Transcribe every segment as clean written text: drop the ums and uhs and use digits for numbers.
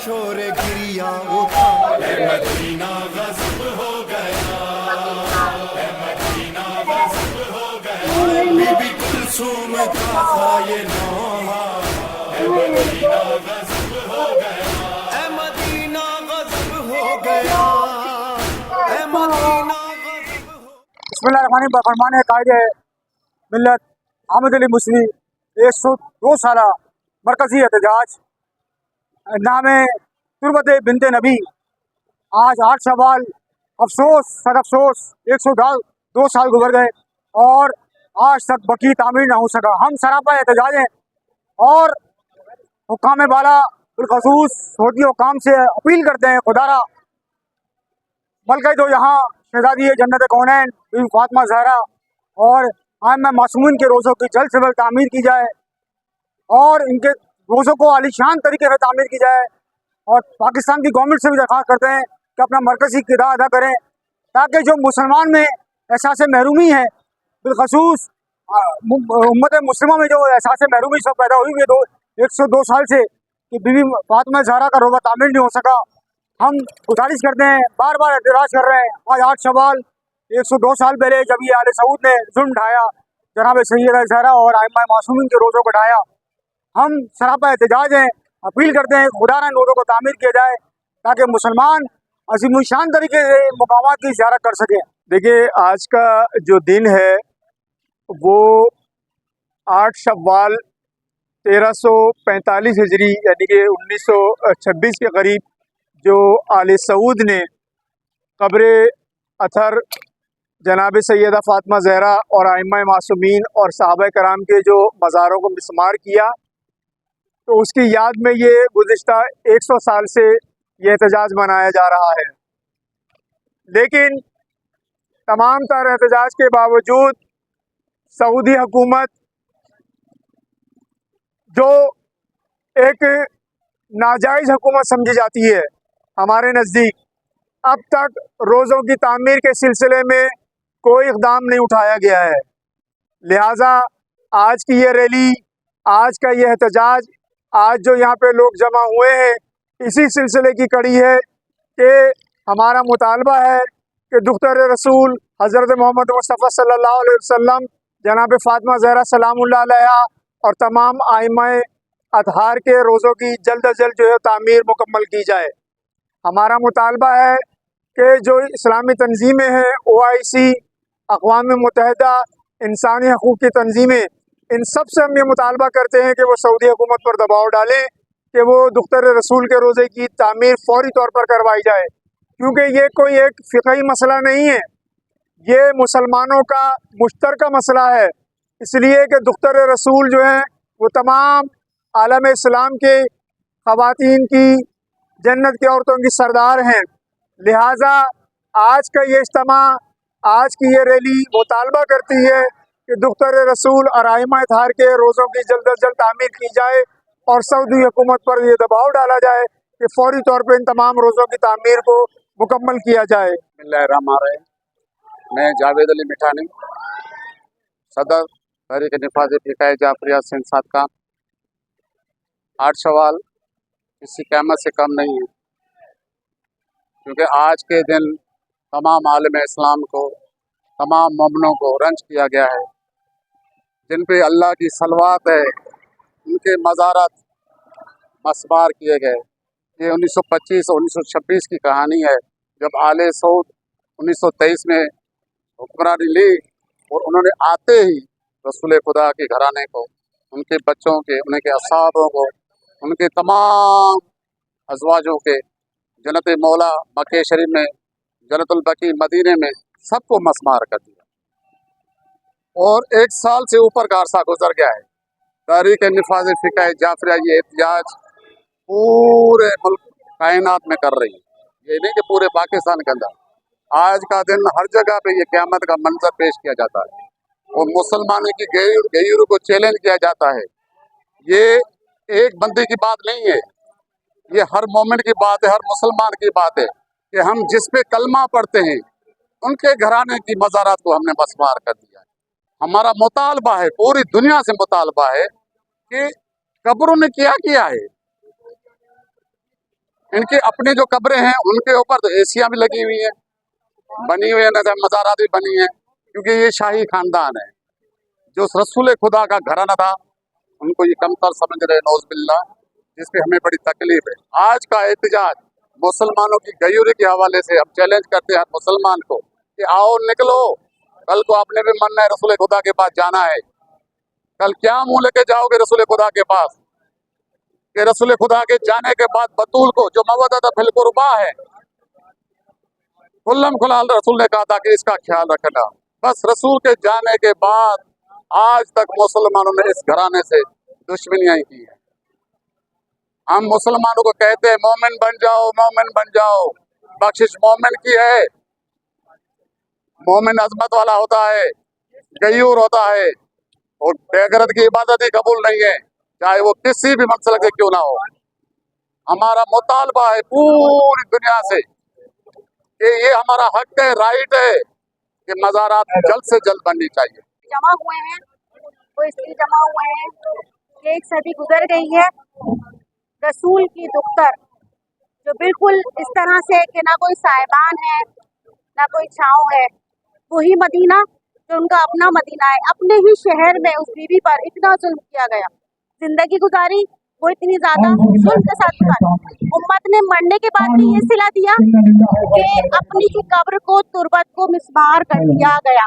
शोर गिरिया उठा, मदीना गज़ब हो गया, मदीना गज़ब हो गया, बीबी कुलसूम का था ये नौहा, मदीना गज़ब हो गया, मदीना गज़ब हो गया, मदीना गज़ब हो। बिस्मिल्लाहिर्रहमानिर्रहीम। कायदे मिल्लत अहमद अली मुस्ली 102 साल मरकज़ी एहतजाज नाम तुरबत बिनत नबी। आज 8 शवाल, अफसोस सर अफसोस 102 साल गुजर गए और आज तक बकी तामीर ना हो सका। हम सरापा एहतजाज हैं और हुक्काम बाला बिलखसूस सऊदी हुक्काम से अपील करते हैं, खुदारा मलका दो यहाँ शहजादी जन्नत कौनैन बीबी फातिमा ज़हरा और आइम्मा मासूमीन के रोज़ों की जल्द से जल्द तामीर की जाए और इनके रोज़ों को आलीशान तरीके से तामीर की जाए। और पाकिस्तान की गवर्नमेंट से भी दरख्वास्त करते हैं कि अपना मरकज़ी किरदार अदा करें ताकि जो मुसलमान में एहसास महरूमी है, बिलखसूस उम्मत मुस्लिमा में जो एहसास महरूमी सब पैदा हुई है 102 साल से कि बीबी फातिमा ज़हरा का रोज़ा तामीर नहीं हो सका। हम गुजारिश करते हैं, बार बार एतराज़ कर रहे हैं। आज 8 शवाल 102 साल पहले जब ये आले सऊद ने जुल्म ढाया, जनाब सैयदा ज़हरा और आइम्मा मासूमीन के रोज़ों को ढाया, हम सरापा एहतजाज हैं, अपील करते हैं खुदा इन रोज़ों को तामीर किया जाए ताकि मुसलमान अज़ीमुशान तरीके से मुकामात की ज़ियारत कर सकें। देखिए, आज का जो दिन है वो 8 शव्वाल 1345 हिजरी यानी कि 1926 के करीब जो आले सऊद ने कब्र अथर जनाब सैयदा फातिमा ज़हरा और आइम्मा मासूमीन और सहाबा कराम के जो मज़ारों को मिस्मार किया, तो उसकी याद में ये गुज़िश्ता 100 साल से ये एहतजाज मनाया जा रहा है। लेकिन तमाम तर एहतजाज के बावजूद सऊदी हुकूमत जो एक नाजायज़ हुकूमत समझी जाती है हमारे नज़दीक, अब तक रोज़ों की तामीर के सिलसिले में कोई इक़दाम नहीं उठाया गया है। लिहाजा आज की ये रैली, आज का ये एहतजाज, आज जो यहाँ पे लोग जमा हुए हैं, इसी सिलसिले की कड़ी है कि हमारा मुतालबा है कि दुख्तर रसूल हज़रत मोहम्मद मुस्तफ़ा सल्लल्लाहु अलैहि वसल्लम जनाब फातिमा ज़हरा सलामुल्लाह अलैहा और तमाम आइम्माए अतहार के रोज़ों की जल्द अज जल्द जो है तामीर मुकम्मल की जाए। हमारा मुतालबा है कि जो इस्लामी तंजीमें हैं, OIC, अक़वाम मुत्तहिदा, इंसानी हकूक़ की तंजीमें, इन सब से हम ये मुतालबा करते हैं कि वो सऊदी हुकूमत पर दबाव डालें कि वो दुख्तर रसूल के रोज़े की तामीर फ़ौरी तौर पर करवाई जाए, क्योंकि ये कोई एक फ़िक़ही मसला नहीं है, ये मुसलमानों का मुश्तरका मसला है। इसलिए कि दुख्तर रसूल जो हैं वो तमाम आलम इस्लाम के ख़वातीन की, जन्नत की औरतों की सरदार हैं। लिहाजा आज का ये इज्तिमा, आज की ये रैली मुतालबा करती है कि दुख्तर रसूल और आइम्मा अतहार के रोज़ों की जल्द अज जल्द तामीर की जाए और सऊदी हुकूमत पर ये दबाव डाला जाए कि फ़ौरी तौर पर इन तमाम रोज़ों की तामीर को मुकम्मल किया जाए। बिस्मिल्लाहिर्रहमानिर्रहीम। मैं जावेद अली मिठानी, सदर तहरीक निफाज़ फ़िक़ह जाफ़रिया सिंध सादका। 8 शवाल किसी क़यामत से कम नहीं है, क्योंकि आज के दिन तमाम आलम इस्लाम को, तमाम मोमिनों को रंज किया गया है। जिन पे अल्लाह की सलवात है, उनके मज़ारात मस्मार किए गए। ये 1925 और 1926 की कहानी है, जब आले सऊद 1923 में हुक्मरानी ली और उन्होंने आते ही रसूल खुदा के घराने को, उनके बच्चों के, उनके असहाबों को, उनके तमाम अज़वाजों के जन्नत मौला मक्के शरीफ में, जन्नतुल बकी मदीने में सबको मस्मार कर दिया। और 1 साल से ऊपर का अरसा गुजर गया है। तहरीक निफाज़ फ़िक़ह जाफ़रिया ये एहतजाज पूरे मुल्क कायनात में कर रही है, ये नहीं कि पूरे पाकिस्तान के अंदर। आज का दिन हर जगह पे ये क़यामत का मंजर पेश किया जाता है और मुसलमानों की गैर को चैलेंज किया जाता है। ये एक बंदे की बात नहीं है, ये हर मोमिन की बात है, हर मुसलमान की बात है कि हम जिस पे कलमा पढ़ते हैं उनके घराने की मज़ारात को हमने मस्मार कर दिया है। हमारा मुतालबा है, पूरी दुनिया से मुतालबा है कि कब्रों ने क्या किया है। इनकी अपनी जो कब्रें हैं उनके ऊपर तो एसियां भी लगी हुई हैं, बनी हुई है, मज़ारात भी बनी हैं, क्योंकि ये शाही खानदान है। जो रसूल खुदा का घराना था उनको ये कमतर समझ रहे, नौज़ बिल्लाह, जिस पे हमें बड़ी तकलीफ है। आज का एहतजाज मुसलमानों की गयूरी के हवाले से हम चैलेंज करते हैं हर मुसलमान को कि आओ निकलो, कल को आपने भी मरना है, रसूल खुदा के पास जाना है। कल क्या मुंह लेके जाओगे रसूल खुदा के पास कि रसूल खुदा के जाने के बाद बतूल को जो मवदत फिल कुर्बा है, खुल्लम खुला रसूल ने कहा था कि इसका ख्याल रखना। बस रसूल के जाने के बाद आज तक मुसलमानों ने इस घराने से दुश्मनियां की है। हम मुसलमानों को कहते हैं मोमिन बन जाओ, मोमिन बन जाओ, बख्शिश मोमिन की है। मोमिन अजमत वाला होता है, गयूर होता है, और बेगरत की इबादत ही कबूल नहीं है, चाहे वो किसी भी मंसलक से क्यों ना हो। हमारा मुतालबा है पूरी दुनिया से कि ये हमारा हक है, राइट है कि मज़ारात जल्द से जल्द बननी चाहिए। जमा हुए हैं, वो इसलिए जमा हुए हैं कि एक सदी गुजर गई है रसूल की दुख्तर, जो बिल्कुल इस तरह से कि ना कोई साहिबान है ना कोई छाँव है, वही मदीना जो उनका अपना मदीना है। अपने ही शहर में उस बीवी पर इतना जुल्म किया गया, जिंदगी गुजारी वो इतनी ज्यादा जुल्म के साथ गुजारी। उम्मत ने मरने के बाद भी ये सिला दिया कि अपनी ही कब्र को, तुरबत को मिसमार कर दिया गया।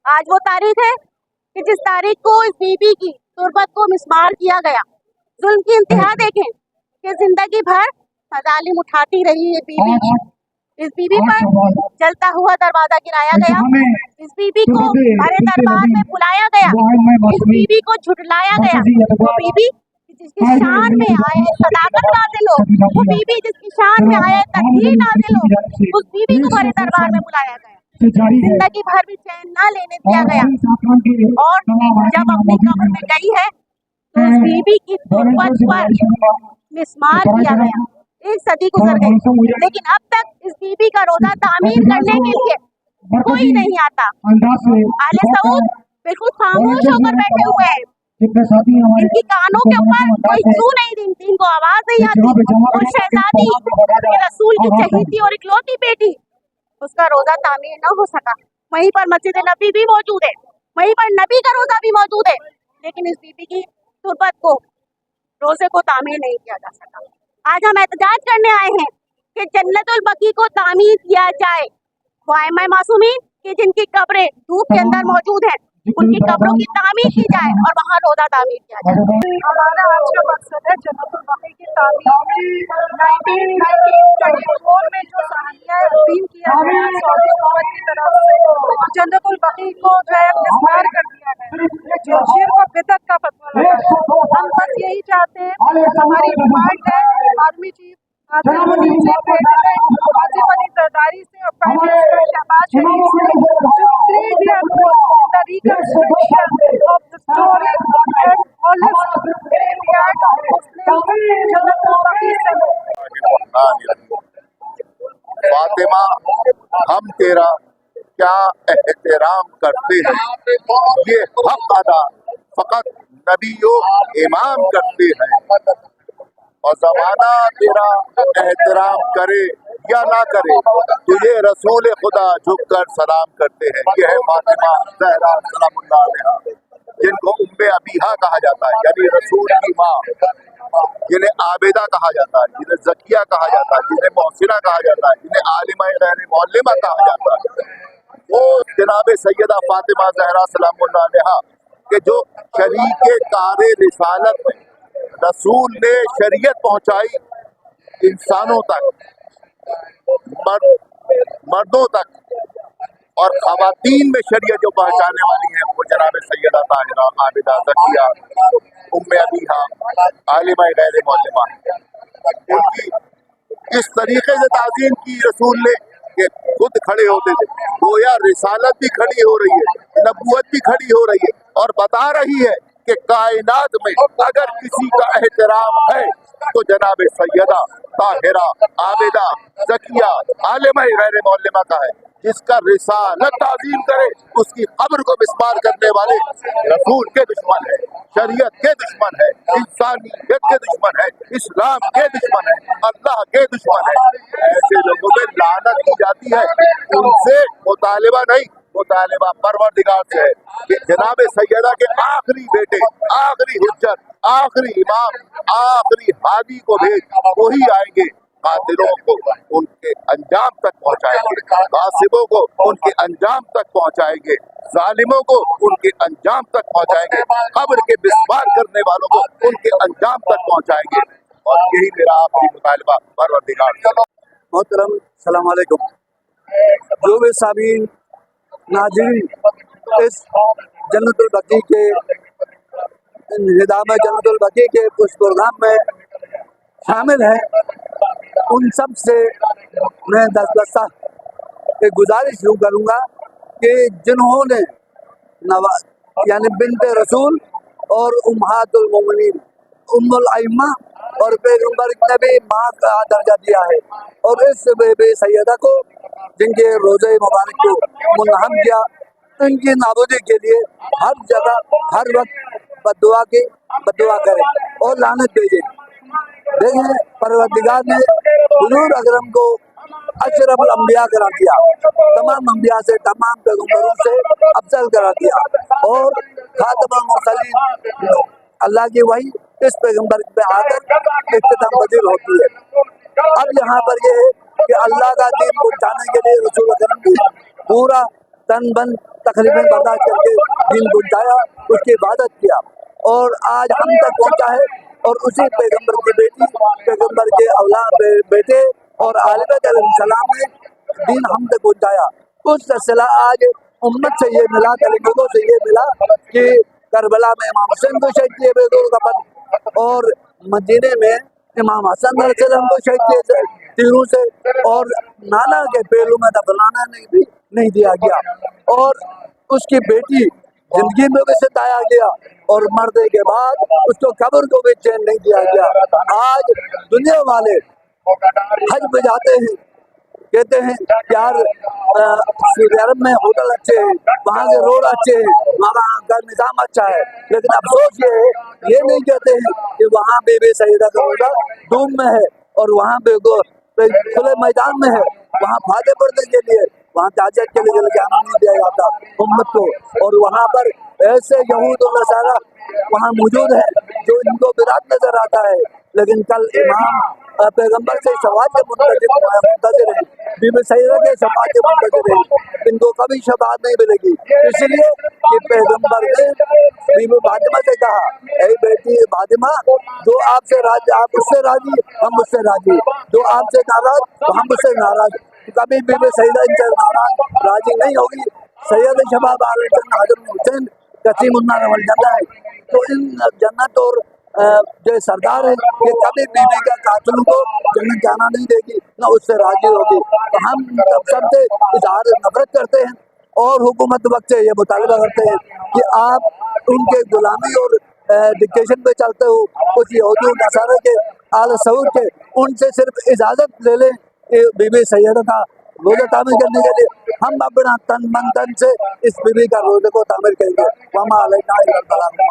आज वो तारीख है कि जिस तारीख को इस बीबी की तुरबत को मिसमार किया गया। जुल्म की इंतहा देखें कि जिंदगी भर मजालिम उठाती रही ये बीबी। इस बीबी पर जलता हुआ दरवाजा गिराया गया, इस बीबी को भरे दरबार में बुलाया गया, इस बीबी को झुटलाया गया। वो बीबी जिसकी शान में आए सदाकत नाजिल हो, वो बीबी जिसकी शान में आए तकदीर नाजिल हो, उस बीबी को भरे दरबार में बुलाया गया, जिंदगी भर भी चैन ना लेने दिया गया। और जब अपनी कब्र में गई है तो उस बीबी की तुरबत पर मिसमार किया गया। एक सदी गुजर गई, लेकिन अब तक इस बीबी का रोजा तामीर करने के लिए कोई नहीं आता। आले सऊद बिल्कुल खामोश होकर बैठे हुए हैं, इनकी कानों के ऊपर कोई जू नहीं दी, इनको आवाज नहीं आती। और शहजादी के रसूल की चहेती और इकलौती बेटी, उसका रोजा तामीर न हो सका। वहीं पर मस्जिद नबी भी मौजूद है, वहीं पर नबी का रोजा भी मौजूद है, लेकिन इस बीबी की तुरबत को, रोजे को तामीर नहीं किया जा सका। आज हम एहतजाज करने आए हैं कि जन्नतुल बकी को तामीर किया जाए। वो आइमा मासूमीन कि जिनकी कब्रें धूप के अंदर मौजूद हैं, उनकी कब्रों की तामीर की जाए और वहाँ रोजा तामीर किया जाए। हमारा आज का मकसद है जन्नतुल बकी की तामीर। 1994 में जो साहनिया यकीन किया गया सऊदी हुकूमत की तरफ से, जन्नतुल बकी को जो है मिसमार कर दिया गया, जो शिर को बिदअत का फतवा लगा। हम बस यही चाहते हैं, हमारी डिमांड है आर्मी चीफ आसिफ अली जरदारी से और प्राइम मिनिस्टर शहबाज शरीफ से, जो please the reconstruction of the story and Fatima हम तेरा क्या एहतराम करते हैं, ये हक अदा फकत नबियो इमाम करते हैं। और जमाना तेरा एहतराम करे या ना करे, तुझे रसूल खुदा झुक कर सलाम करते हैं। ये है फातिमा ज़हरा सलामुल्लाह अलैहा, जिनको उम्मे अबीहा कहा जाता है, यानी रसूल की माँ, जिन्हें आबिदा कहा जाता है, जिन्हें ज़किया कहा जाता है, जिन्हें मोहसिना कहा जाता है, जिन्हें आलिमा गैर मौलिमा कहा जाता है। वो जनाब सैयदा फातिमा ज़हरा सलामुल्लाह अलैहा के जो शरीके कारे रिसालत में रसूल ने शरीयत पहुंचाई इंसानों तक, मर्दों तक, और खवातीन में शरीयत जो पहुंचाने वाली है वो जनाब सैयदा ताहिरा, आबिदा, ज़किया, उम्मे अबीहा, आलिमा गैर मौलिमा। उनकी इस तरीके से ताज़ीम की रसूल ने कि खुद खड़े होते थे, गोया रिसालत भी खड़ी हो रही है, नबूवत भी खड़ी हो रही है, और बता रही है कि कायनात में अगर किसी का एहतराम है तो जनाब सैयदा ताहिरा आबिदा जकिया आलिमा गैर मौलमा का है, जिसका रिसालत ताज़ीम करे उसकी कब्र को मिसमार करने वाले रसूल के दुश्मन है, शरीयत के दुश्मन है, इंसानियत के दुश्मन है, इस्लाम के दुश्मन है, अल्लाह के दुश्मन है। ऐसे लोगों में लानत की जाती है। उनसे मुतालिबा नहीं, मुतालिबा परवरदिगार से है कि जनाब सैयदा के आखिरी बेटे, आखिरी हुज्जत, आखिरी इमाम, आखिरी हादी को भेज, वही आएंगे, कातिलों को उनके अंजाम तक पहुंचाएंगे, गासिबों को उनके अंजाम तक पहुंचाएंगे, जालिमों को उनके अंजाम तक पहुंचाएंगे, कब्र के मिसमार करने वालों को उनके अंजाम तक पहुंचाएंगे। और यही मेरा आखिरी मुतालबा परवरदिगार। मोहतरम सलाम अलैकुम। जो भी सामीन नाज़रीन इस जन्नतुल बकी के निज़ाम जन्नतुल बकी के उस प्रोग्राम में शामिल है, उन सब से मैं दस्तबस्ता एक गुजारिश यूँ करूँगा कि जिन्होंने यानी बिन्ते रसूल और उम्महातुल मोमिनीन उम्मुल अइम्मा और पैगम्बर ने भी माँ का दर्जा दिया है, और इस बेबी सैयदा को जिनके रोज़े मुबारक को मुनहम किया, इनकी नाबूदी के लिए हर जगह हर वक्त बद्दुआ करें और लानत भेजें। देखें, परवरदिगार ने हुजूर अकरम को अशरफुल अंबिया करा दिया, तमाम अंबिया से, तमाम पैगम्बरों से अफजल करा दिया, और खातमुल मुरसलीन अल्लाह की वही इस पैगम्बर पे आकर इख्तिताम पजीर होती है। अब यहाँ पर ये है कि अल्लाह का दीन पहुँचाने के लिए रसूल अकरम की पूरा तन बन तकलीफें बर्दाश्त करके दीन पहुँचाया, उसकी इबादत किया, और आज हम तक पहुँचा है। और उसी पैगम्बर की बेटी, पैगम्बर के औलाद बेटे और आलिम सलाम ने दीन हम तक पहुँचाया। उस सिलसिला आज उम्मत से ये मिला, तलीमों से ये मिला कि करबला में इमाम हुसैन को शहीद किए बेगुर कफन, और मदीने में इमाम हसन अलैहिस्सलाम को शहीद किए तीरों से, और नाना के पहलू में दफनाना नहीं दिया गया, और उसकी बेटी जिंदगी में भी सताया गया, और मरने के बाद उसको कब्र को भी चैन नहीं दिया गया। आज दुनिया वाले हज पे जाते हैं, कहते हैं यार सऊदी अरब में होटल अच्छे हैं, वहाँ के रोड अच्छे हैं, वहाँ का निज़ाम अच्छा है, लेकिन अफसोस ये है, ये नहीं कहते हैं कि वहाँ बेबी सैयदा का रोज़ा डूम में है, और वहाँ पे खुले मैदान में है, वहाँ फायदे पड़ने के लिए, वहाँ ताजत के लिए जाना नहीं दिया जाता उम्मत को। और वहाँ पर ऐसे यहूद और नसारा वहाँ मौजूद है जो इनको विराट नजर आता है, लेकिन कल इमाम पैगम्बर से शफाअत के मुंतज़िर है, बीबी सैयदा के शफाअत के मुंतज़िर है, इनको कभी शफाअत नहीं मिलेगी, इसलिए कि पैगम्बर ने बीबी फातिमा से कहा, ऐ बेटी फातिमा, जो आपसे राजी आप उससे राजी, हम उससे राजी, जो आपसे नाराज हम उससे नाराज, कभी बीबी सैयदा इनसे नाराज राजी नहीं होगी। सैयद शबाब आले जन्नत हज़रत हुसैन कसीमुन्नार वल जन्नह है, तो इन जन्नत और जो सरदार है, ये कभी बीबी का कातिल को जन्नत जाना नहीं देगी, न उससे राजी होगी। तो हम सबसे इजहार नफरत करते हैं, और हुकूमत वक्त से ये मुतालबा करते हैं कि आप उनके गुलामी और डिक्टेशन पे चलते हो, कुछ यहूदी नसारा के आल सऊद के, उनसे सिर्फ इजाज़त ले लें बीबी सैयदा का रोज़ा तामीर करने के लिए। हम अपना तन मन धन से इस बीबी का रोज़े को तामीर करेंगे। वमा अलैना इल्लल बलाग।